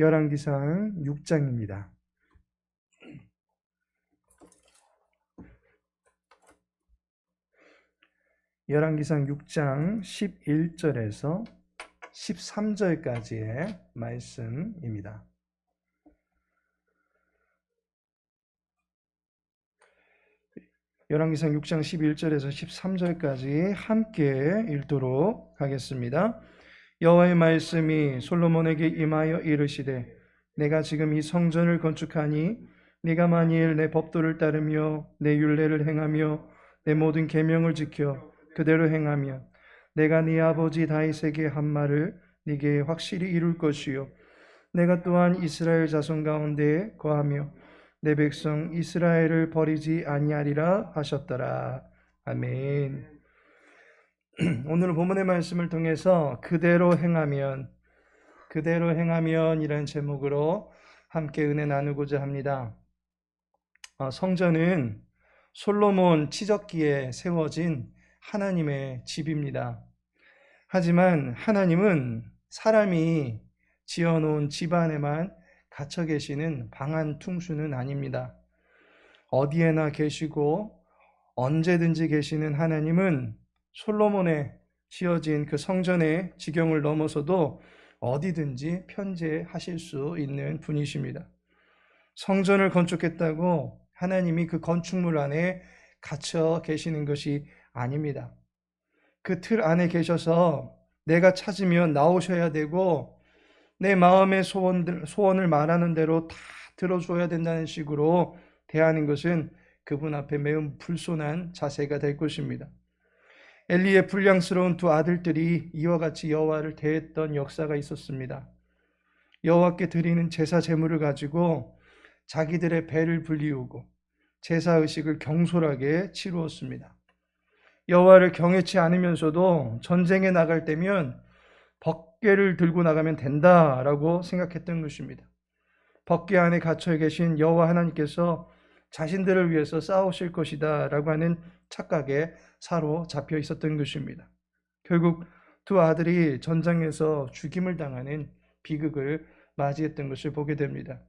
열왕기상 6장입니다. 열왕기상 6장 11절에서 13절까지의 말씀입니다. 열왕기상 6장 11절에서 13절까지 함께 읽도록 하겠습니다. 여호와의 말씀이 솔로몬에게 임하여 이르시되 내가 지금 이 성전을 건축하니 네가 만일 내 법도를 따르며 내 율례를 행하며 내 모든 계명을 지켜 그대로 행하면 내가 네 아버지 다윗에게 한 말을 네게 확실히 이룰 것이요 내가 또한 이스라엘 자손 가운데 거하며 내 백성 이스라엘을 버리지 아니하리라 하셨더라. 아멘. 오늘 본문의 말씀을 통해서 그대로 행하면이라는 제목으로 함께 은혜 나누고자 합니다. 성전은 솔로몬 치적기에 세워진 하나님의 집입니다. 하지만 하나님은 사람이 지어놓은 집 안에만 갇혀 계시는 방한 퉁수는 아닙니다. 어디에나 계시고 언제든지 계시는 하나님은 솔로몬에 지어진 그 성전의 지경을 넘어서도 어디든지 편재하실 수 있는 분이십니다. 성전을 건축했다고 하나님이 그 건축물 안에 갇혀 계시는 것이 아닙니다. 그 틀 안에 계셔서 내가 찾으면 나오셔야 되고 내 마음의 소원을 말하는 대로 다 들어줘야 된다는 식으로 대하는 것은 그분 앞에 매우 불손한 자세가 될 것입니다. 엘리의 불량스러운 두 아들들이 이와 같이 여호와를 대했던 역사가 있었습니다. 여호와께 드리는 제사 제물을 가지고 자기들의 배를 불리우고 제사의식을 경솔하게 치루었습니다. 여호와를 경외치 않으면서도 전쟁에 나갈 때면 법궤를 들고 나가면 된다라고 생각했던 것입니다. 법궤 안에 갇혀 계신 여호와 하나님께서 자신들을 위해서 싸우실 것이다 라고 하는 착각에 사로잡혀 있었던 것입니다. 결국 두 아들이 전장에서 죽임을 당하는 비극을 맞이했던 것을 보게 됩니다.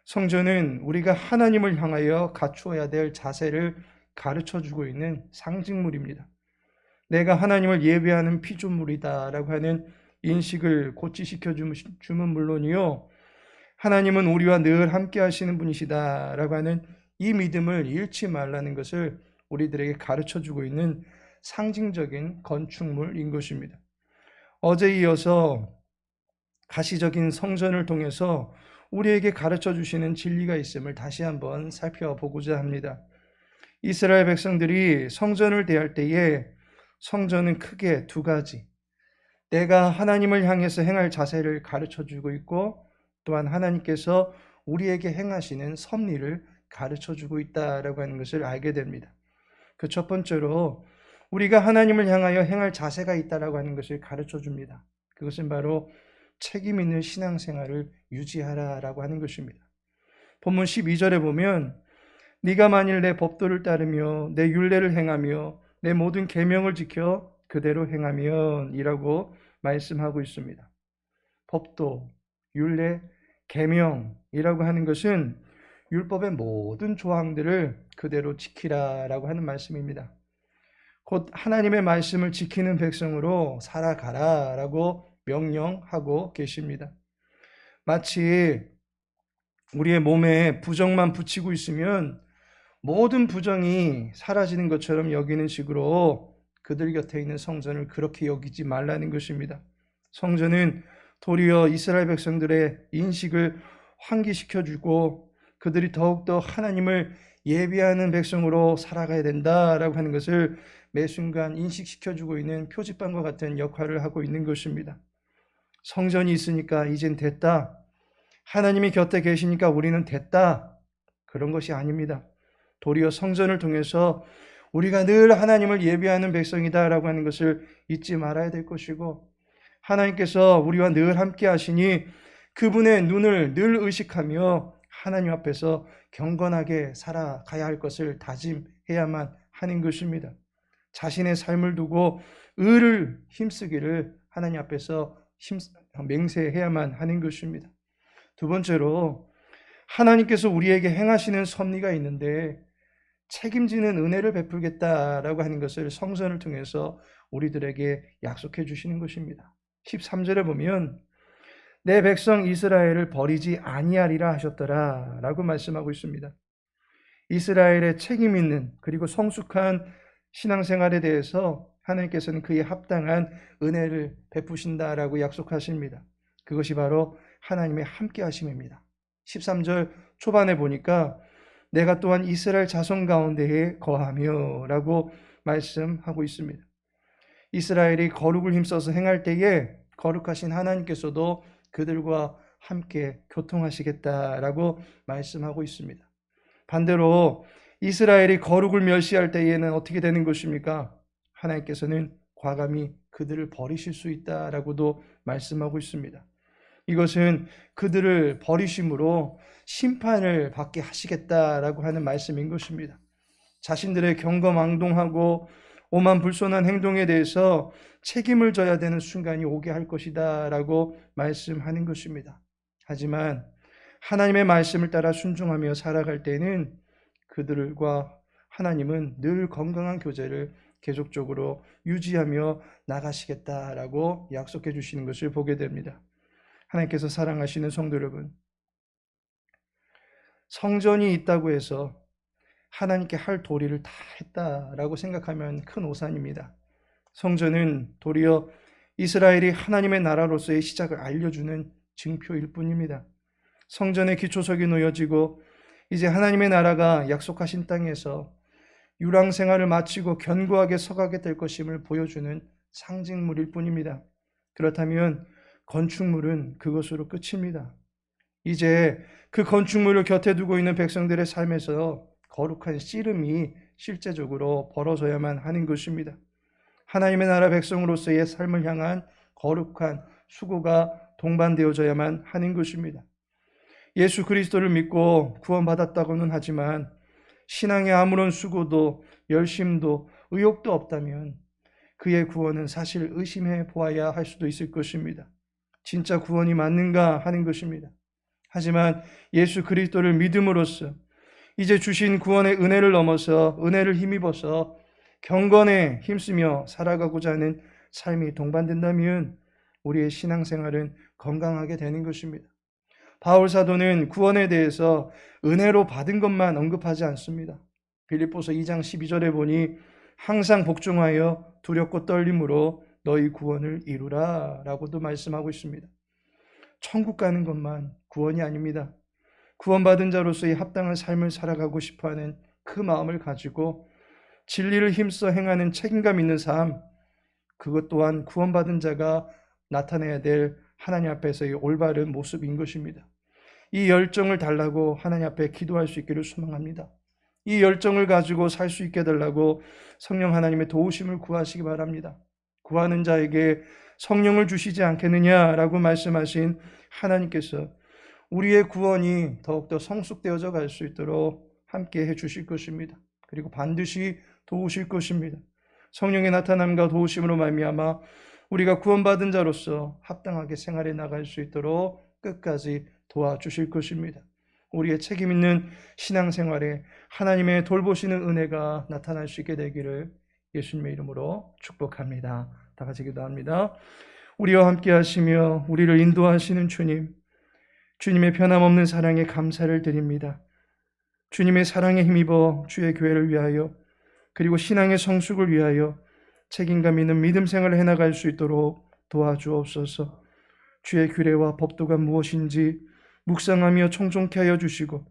성전은 우리가 하나님을 향하여 갖추어야 될 자세를 가르쳐주고 있는 상징물입니다. 내가 하나님을 예배하는 피조물이다 라고 하는 인식을 고취시켜 주면 물론이요, 하나님은 우리와 늘 함께 하시는 분이시다 라고 하는 이 믿음을 잃지 말라는 것을 우리들에게 가르쳐주고 있는 상징적인 건축물인 것입니다. 어제 이어서 가시적인 성전을 통해서 우리에게 가르쳐주시는 진리가 있음을 다시 한번 살펴보고자 합니다. 이스라엘 백성들이 성전을 대할 때에 성전은 크게 두 가지, 내가 하나님을 향해서 행할 자세를 가르쳐주고 있고 또한 하나님께서 우리에게 행하시는 섭리를 가르쳐주고 있다라고 하는 것을 알게 됩니다. 그 첫 번째로 우리가 하나님을 향하여 행할 자세가 있다라고 하는 것을 가르쳐줍니다. 그것은 바로 책임 있는 신앙생활을 유지하라라고 하는 것입니다. 본문 12절에 보면 네가 만일 내 법도를 따르며 내 율례를 행하며 내 모든 계명을 지켜 그대로 행하면 이라고 말씀하고 있습니다. 법도, 율례, 계명이라고 하는 것은 율법의 모든 조항들을 그대로 지키라라고 하는 말씀입니다. 곧 하나님의 말씀을 지키는 백성으로 살아가라라고 명령하고 계십니다. 마치 우리의 몸에 부정만 붙이고 있으면 모든 부정이 사라지는 것처럼 여기는 식으로 그들 곁에 있는 성전을 그렇게 여기지 말라는 것입니다. 성전은 도리어 이스라엘 백성들의 인식을 환기시켜주고 그들이 더욱더 하나님을 예비하는 백성으로 살아가야 된다라고 하는 것을 매 순간 인식시켜주고 있는 표지판과 같은 역할을 하고 있는 것입니다. 성전이 있으니까 이젠 됐다. 하나님이 곁에 계시니까 우리는 됐다. 그런 것이 아닙니다. 도리어 성전을 통해서 우리가 늘 하나님을 예비하는 백성이다라고 하는 것을 잊지 말아야 될 것이고, 하나님께서 우리와 늘 함께 하시니 그분의 눈을 늘 의식하며 하나님 앞에서 경건하게 살아가야 할 것을 다짐해야만 하는 것입니다. 자신의 삶을 두고 의를 힘쓰기를 하나님 앞에서 맹세해야만 하는 것입니다. 두 번째로 하나님께서 우리에게 행하시는 섭리가 있는데 책임지는 은혜를 베풀겠다라고 하는 것을 성전을 통해서 우리들에게 약속해 주시는 것입니다. 13절에 보면 내 백성 이스라엘을 버리지 아니하리라 하셨더라 라고 말씀하고 있습니다. 이스라엘의 책임 있는 그리고 성숙한 신앙생활에 대해서 하나님께서는 그에 합당한 은혜를 베푸신다라고 약속하십니다. 그것이 바로 하나님의 함께 하심입니다. 13절 초반에 보니까 내가 또한 이스라엘 자손 가운데에 거하며 라고 말씀하고 있습니다. 이스라엘이 거룩을 힘써서 행할 때에 거룩하신 하나님께서도 그들과 함께 교통하시겠다라고 말씀하고 있습니다. 반대로 이스라엘이 거룩을 멸시할 때에는 어떻게 되는 것입니까? 하나님께서는 과감히 그들을 버리실 수 있다라고도 말씀하고 있습니다. 이것은 그들을 버리심으로 심판을 받게 하시겠다라고 하는 말씀인 것입니다. 자신들의 경거망동하고 오만불손한 행동에 대해서 책임을 져야 되는 순간이 오게 할 것이다 라고 말씀하는 것입니다. 하지만 하나님의 말씀을 따라 순종하며 살아갈 때는 그들과 하나님은 늘 건강한 교제를 계속적으로 유지하며 나가시겠다라고 약속해 주시는 것을 보게 됩니다. 하나님께서 사랑하시는 성도 여러분, 성전이 있다고 해서 하나님께 할 도리를 다 했다라고 생각하면 큰 오산입니다. 성전은 도리어 이스라엘이 하나님의 나라로서의 시작을 알려주는 증표일 뿐입니다. 성전의 기초석이 놓여지고 이제 하나님의 나라가 약속하신 땅에서 유랑 생활을 마치고 견고하게 서가게 될 것임을 보여주는 상징물일 뿐입니다. 그렇다면 건축물은 그것으로 끝입니다. 이제 그 건축물을 곁에 두고 있는 백성들의 삶에서 거룩한 씨름이 실제적으로 벌어져야만 하는 것입니다. 하나님의 나라 백성으로서의 삶을 향한 거룩한 수고가 동반되어져야만 하는 것입니다. 예수 그리스도를 믿고 구원받았다고는 하지만 신앙에 아무런 수고도 열심도 의욕도 없다면 그의 구원은 사실 의심해 보아야 할 수도 있을 것입니다. 진짜 구원이 맞는가 하는 것입니다. 하지만 예수 그리스도를 믿음으로써 이제 주신 구원의 은혜를 넘어서 은혜를 힘입어서 경건에 힘쓰며 살아가고자 하는 삶이 동반된다면 우리의 신앙생활은 건강하게 되는 것입니다. 바울 사도는 구원에 대해서 은혜로 받은 것만 언급하지 않습니다. 빌립보서 2장 12절에 보니 항상 복종하여 두렵고 떨림으로 너희 구원을 이루라 라고도 말씀하고 있습니다. 천국 가는 것만 구원이 아닙니다. 구원받은 자로서의 합당한 삶을 살아가고 싶어하는 그 마음을 가지고 진리를 힘써 행하는 책임감 있는 삶, 그것 또한 구원받은 자가 나타내야 될 하나님 앞에서의 올바른 모습인 것입니다. 이 열정을 달라고 하나님 앞에 기도할 수 있기를 소망합니다. 이 열정을 가지고 살 수 있게 달라고 성령 하나님의 도우심을 구하시기 바랍니다. 구하는 자에게 성령을 주시지 않겠느냐라고 말씀하신 하나님께서 우리의 구원이 더욱더 성숙되어져 갈 수 있도록 함께 해 주실 것입니다. 그리고 반드시 도우실 것입니다. 성령의 나타남과 도우심으로 말미암아 우리가 구원받은 자로서 합당하게 생활해 나갈 수 있도록 끝까지 도와주실 것입니다. 우리의 책임 있는 신앙생활에 하나님의 돌보시는 은혜가 나타날 수 있게 되기를 예수님의 이름으로 축복합니다. 다 같이 기도합니다. 우리와 함께 하시며 우리를 인도하시는 주님, 주님의 변함없는 사랑에 감사를 드립니다. 주님의 사랑에 힘입어 주의 교회를 위하여 그리고 신앙의 성숙을 위하여 책임감 있는 믿음 생활을 해나갈 수 있도록 도와주옵소서. 주의 규례와 법도가 무엇인지 묵상하며 청종케 하여 주시고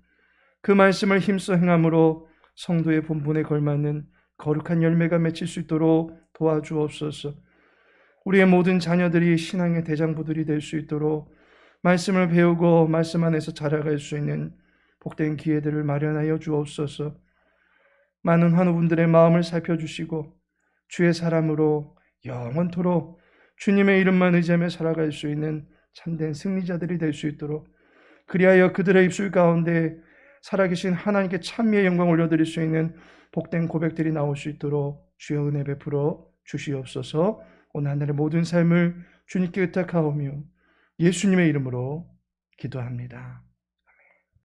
그 말씀을 힘써 행함으로 성도의 본분에 걸맞는 거룩한 열매가 맺힐 수 있도록 도와주옵소서. 우리의 모든 자녀들이 신앙의 대장부들이 될 수 있도록 말씀을 배우고 말씀 안에서 자라갈 수 있는 복된 기회들을 마련하여 주옵소서. 많은 환우분들의 마음을 살펴주시고 주의 사람으로 영원토록 주님의 이름만 의지하며 살아갈 수 있는 참된 승리자들이 될 수 있도록, 그리하여 그들의 입술 가운데 살아계신 하나님께 찬미의 영광 올려드릴 수 있는 복된 고백들이 나올 수 있도록 주여 은혜 베풀어 주시옵소서. 오늘 하늘의 모든 삶을 주님께 의탁하오며 예수님의 이름으로 기도합니다.